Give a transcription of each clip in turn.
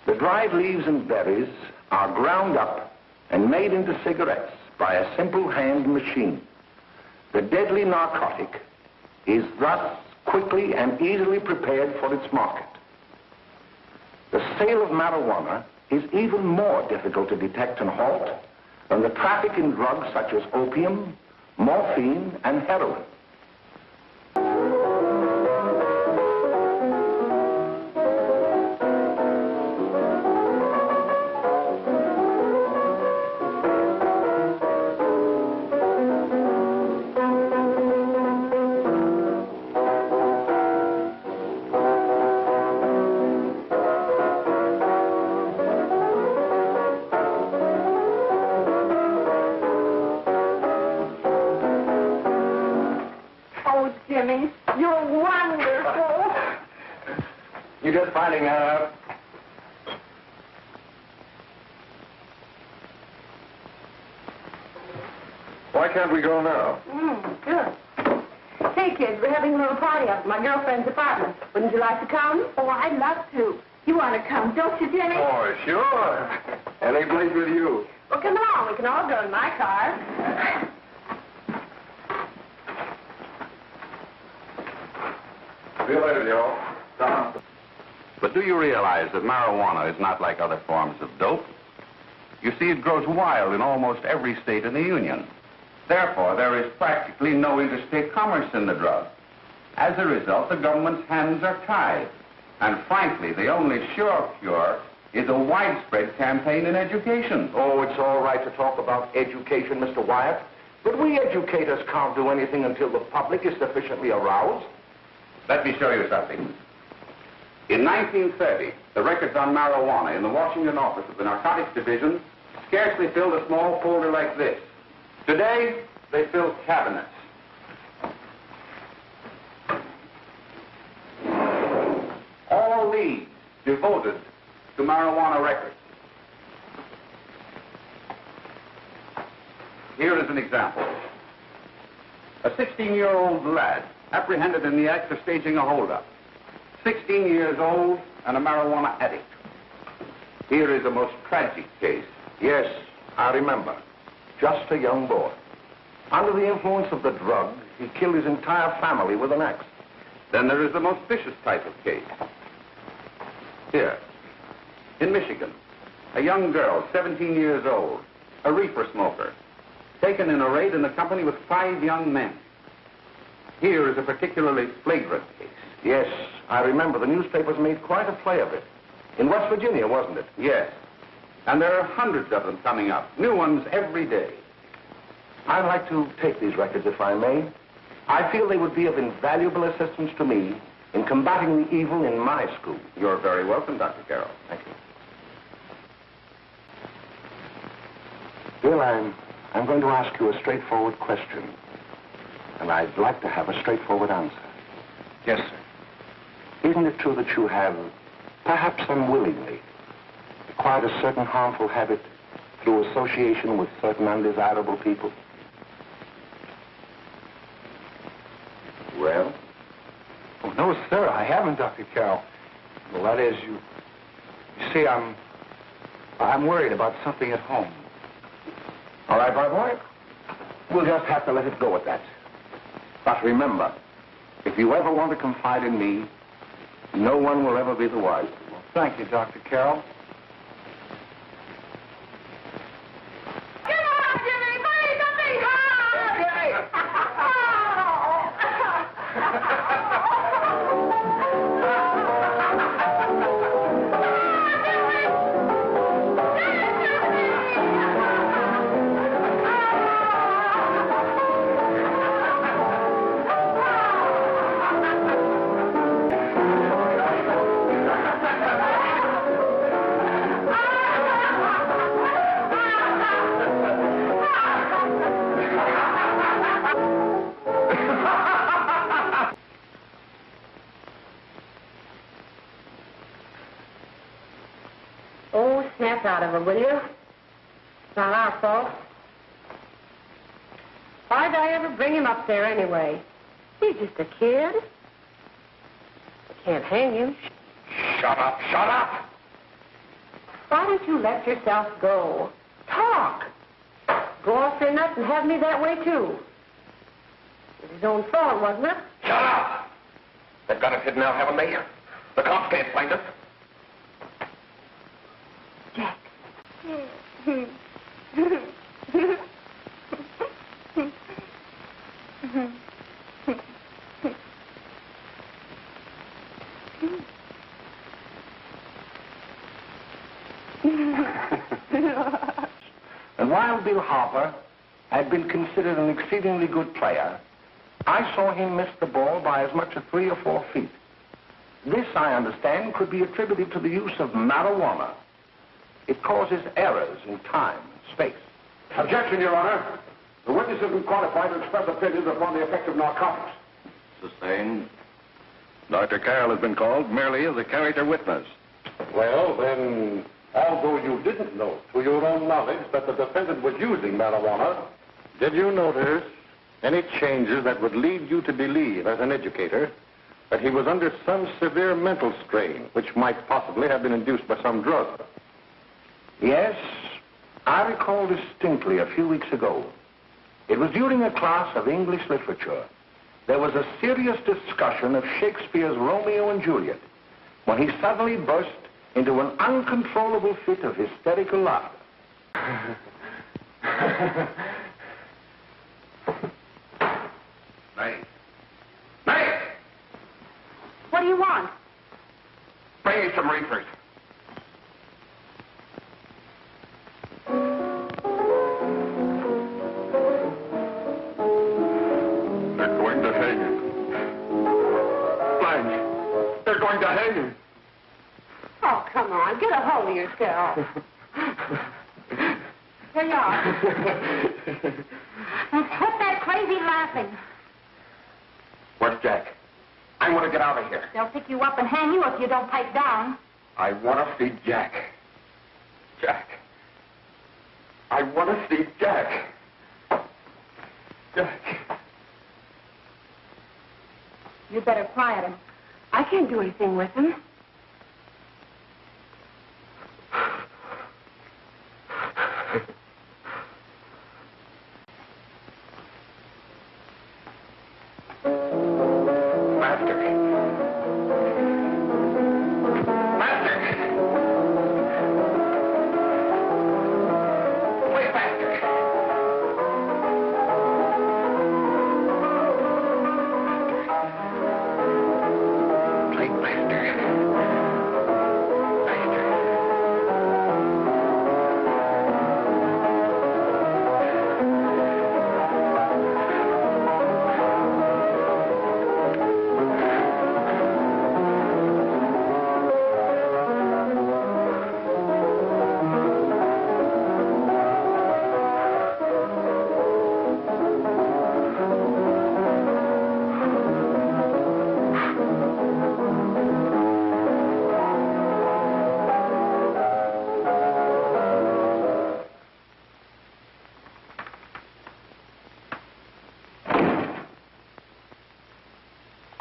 The dried leaves and berries are ground up and made into cigarettes by a simple hand machine. The deadly narcotic is thus quickly and easily prepared for its market. The sale of marijuana is even more difficult to detect and halt than the traffic in drugs such as opium, morphine, and heroin. You're just finding that out. Why can't we go now? Good. Hey, kids, we're having a little party up at my girlfriend's apartment. Wouldn't you like to come? Oh, I'd love to. You want to come, don't you, Jimmy? Oh, sure. Any place with you. Well, come along. We can all go in my car. See you later, Joe. Tom. But do you realize that marijuana is not like other forms of dope? You see, it grows wild in almost every state in the Union. Therefore, there is practically no interstate commerce in the drug. As a result, the government's hands are tied. And frankly, the only sure cure is a widespread campaign in education. Oh, it's all right to talk about education, Mr. Wyatt. But we educators can't do anything until the public is sufficiently aroused. Let me show you something. In 1930, the records on marijuana in the Washington office of the Narcotics Division scarcely filled a small folder like this. Today, they fill cabinets. All these devoted to marijuana records. Here is an example. A 16-year-old lad apprehended in the act of staging a holdup. 16 years old and a marijuana addict. Here is a most tragic case. Yes, I remember. Just a young boy. Under the influence of the drug, he killed his entire family with an axe. Then there is the most vicious type of case. Here, in Michigan, a young girl, 17 years old, a reefer smoker, taken in a raid in the company with 5 young men. Here is a particularly flagrant case. Yes, I remember. The newspapers made quite a play of it. In West Virginia, wasn't it? Yes. And there are hundreds of them coming up, new ones every day. I'd like to take these records, if I may. I feel they would be of invaluable assistance to me in combating the evil in my school. You're very welcome, Dr. Carroll. Thank you. Bill, I'm going to ask you a straightforward question. And I'd like to have a straightforward answer. Yes, sir. Isn't it true that you have, perhaps unwillingly, acquired a certain harmful habit through association with certain undesirable people? Well? Oh, no, sir, I haven't, Dr. Carroll. Well, that is, you see, I'm worried about something at home. All right, my boy. We'll just have to let it go at that. But remember, if you ever want to confide in me, no one will ever be the wiser. Well, thank you, Dr. Carroll. Come on, Jimmy! Please, something hard! Snap out of her, will you? It's not our fault. Why'd I ever bring him up there anyway? He's just a kid. I can't hang him. Shut up, shut up! Why don't you let yourself go? Talk. Go off your nuts and have me that way, too. It was his own fault, wasn't it? Shut up! They've got us hidden now, haven't they? The cops can't find us. Jack. And while Bill Harper had been considered an exceedingly good player, I saw him miss the ball by as much as 3 or 4 feet. This, I understand, could be attributed to the use of marijuana. It causes errors in time and space. Objection, Your Honor. The witness has been qualified to express opinions upon the effect of narcotics. Sustained. Dr. Carroll has been called merely as a character witness. Well, then, although you didn't know to your own knowledge that the defendant was using marijuana, did you notice any changes that would lead you to believe, as an educator, that he was under some severe mental strain, which might possibly have been induced by some drug? Yes, I recall distinctly a few weeks ago. It was during a class of English literature. There was a serious discussion of Shakespeare's Romeo and Juliet when he suddenly burst into an uncontrollable fit of hysterical laughter. May. What do you want? Bring me some reefers. They're going to hang him. Blanche, they're going to hang him. Oh, come on. Get a hold of yourself. Here you are. And quit that crazy laughing. Where's Jack? I want to get out of here. They'll pick you up and hang you if you don't pipe down. I want to see Jack. Jack. I want to see Jack. Jack. You better quiet him. I can't do anything with him.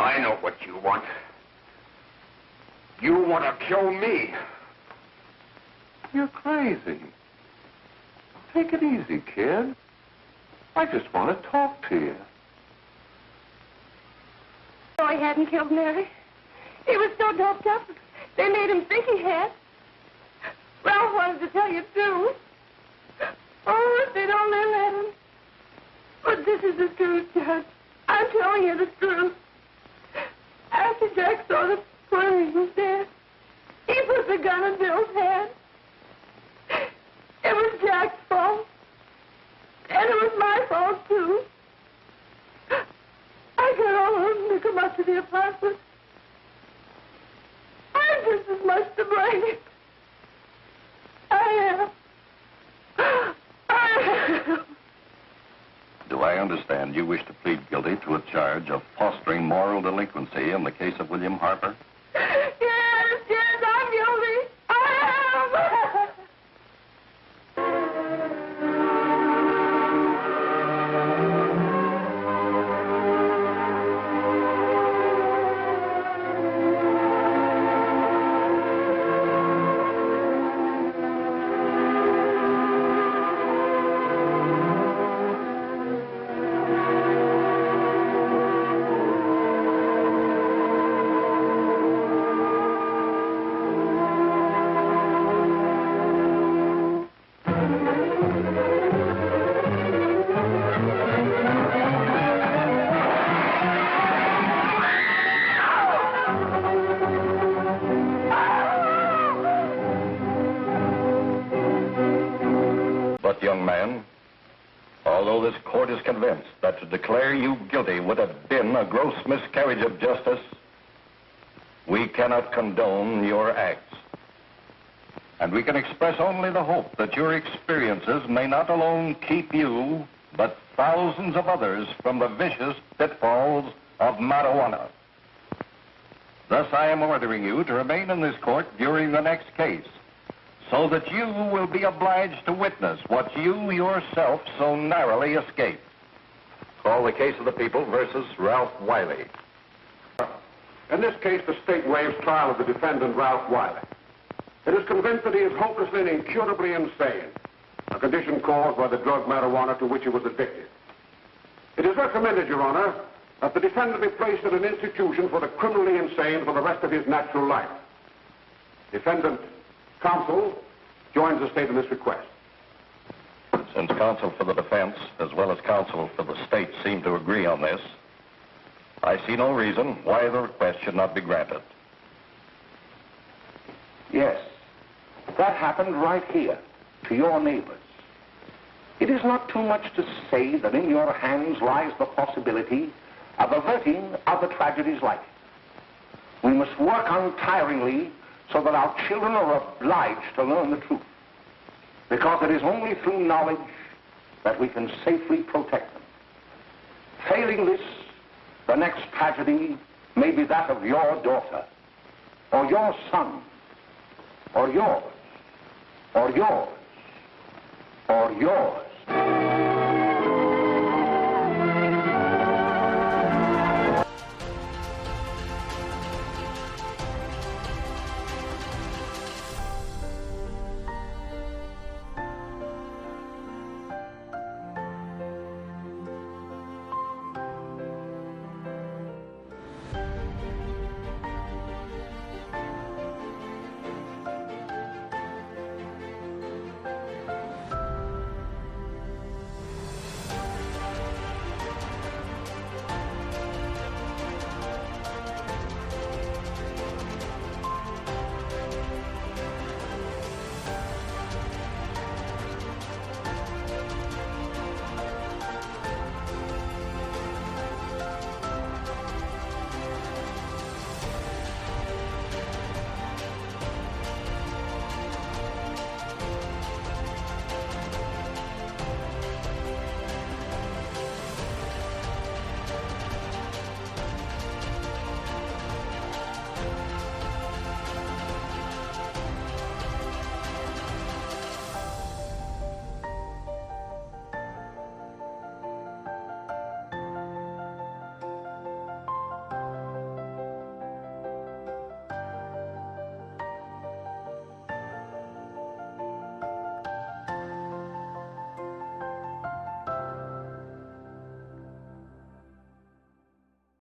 I know what you want. You want to kill me. You're crazy. Take it easy, kid. I just want to talk to you. No, he hadn't killed Mary. He was so doped up, they made him think he had. Ralph wanted to tell you, too. Oh, if they'd only let him. But this is the truth, Judge. I'm telling you the truth. After Jack saw the poor he was dead, he put the gun in Bill's hand. It was Jack's fault. And it was my fault, too. I got all of them to come up to the apartment. I'm just as much to blame. I am. Do I understand you wish to plead guilty to a charge of fostering moral delinquency in the case of William Harper? Yes, I'm guilty. I am. But, young man, although this court is convinced that to declare you guilty would have been a gross miscarriage of justice, we cannot condone your acts. And we can express only the hope that your experiences may not alone keep you, but thousands of others from the vicious pitfalls of marijuana. Thus, I am ordering you to remain in this court during the next case, so that you will be obliged to witness what you yourself so narrowly escaped. Call the case of the people versus Ralph Wiley. In this case, the state waives trial of the defendant, Ralph Wiley. It is convinced that he is hopelessly and incurably insane, a condition caused by the drug marijuana to which he was addicted. It is recommended, Your Honor, that the defendant be placed in an institution for the criminally insane for the rest of his natural life. Defendant counsel joins the state in this request. Since counsel for the defense, as well as counsel for the state, seem to agree on this, I see no reason why the request should not be granted. Yes, that happened right here, to your neighbors. It is not too much to say that in your hands lies the possibility of averting other tragedies like it. We must work untiringly so that our children are obliged to learn the truth, because it is only through knowledge that we can safely protect them. Failing this, the next tragedy may be that of your daughter, or your son, or yours, or yours, or yours.